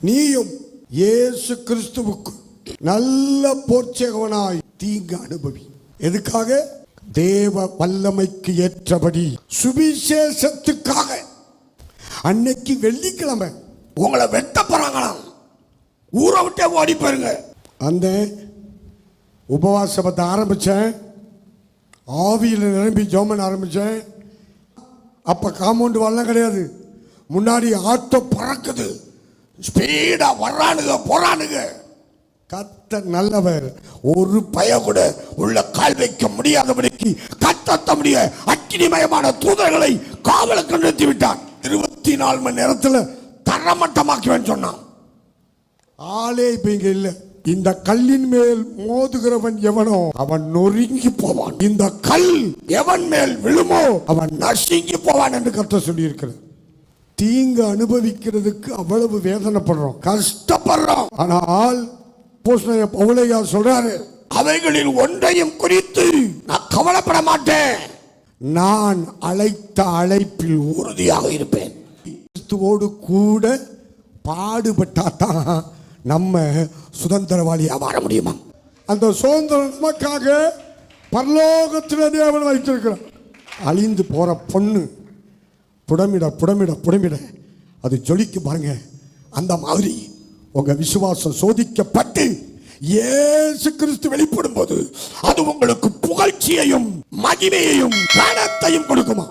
நீயும் இயேசு கிறிஸ்துவுக்கு நல்ல போர்ச்சேகவனாய் தீங்கு அனுபவி. எதுக்காக? தேவ வல்லமைக்கு ஏற்றபடி, சுவிசேஷத்துக்காக. அன்னைக்கு வெள்ளிக்கிழமை உங்களை வெட்ட போறாங்களாம், ஊரை விட்டே ஓடி போயிருங்க. அந்த உபவாசத்தை ஆரம்பிச்சேன், ஆவியில் நிரம்பி ஜெபம் ஆரம்பிச்சேன். அப்ப காம்பவுண்ட் வால்லாம் கிடையாது, முன்னாடி ஆட்டோ பறக்குது, ஸ்பீடா வர்றானுங்க போறானுங்க. கர்த்தர் நல்லவர், ஒரு பய கூட உள்ள கால் வைக்க முடியாதபடிக்கு கத்தத்தமுடைய அக்கினிமயமான தூதர்களை காவலுக்கு நிறுத்தி விட்டான். 24 மணி நேரத்தில் தரமட்டமாக்குவேன்னு சொன்னான். ஆளே இப்ப இங்க இல்ல. இந்த கல்லின் மேல் மோதுகிறவன் எவனோ அவன் நொறுங்கி போவான், இந்த கல் எவன் மேல் விழுமோ அவன் நசுங்கி போவான் என்று கர்த்தர் சொல்லி இருக்கிறது. தீங்கு அனுபவிக்கிறதுக்கு அவ்வளவு வேதனைப்படுறோம், கஷ்டப்படுறோம். ஆனால் பவுலையா சொல்றாரு, அவைகளில் ஒன்றையும் குறித்து நான் கவலைப்பட மாட்டேன், நான் அழைத்த அழைப்பில் உறுதியாக இருப்பேன். கிறிஸ்துவோடு கூட பாடுபட்டாதான் நம்ம சுதந்திரவாளியா வாழ முடியுமா? அந்த சுதந்திரம் நமக்காக பரலோகத்தில் தேவன் வைத்திருக்கிறார். அழிந்து போற பொண்ணு புடமிட புடமிட புடமிட அது ஜொலிக்கு பாருங்க. அந்த மாதிரி உங்க விசுவாசம் சோதிக்கப்பட்டு இயேசு கிறிஸ்து வெளிப்படும் போது அது உங்களுக்கு புகழ்ச்சியையும் மகிமையையும் கனத்தையும் கொடுக்குமா?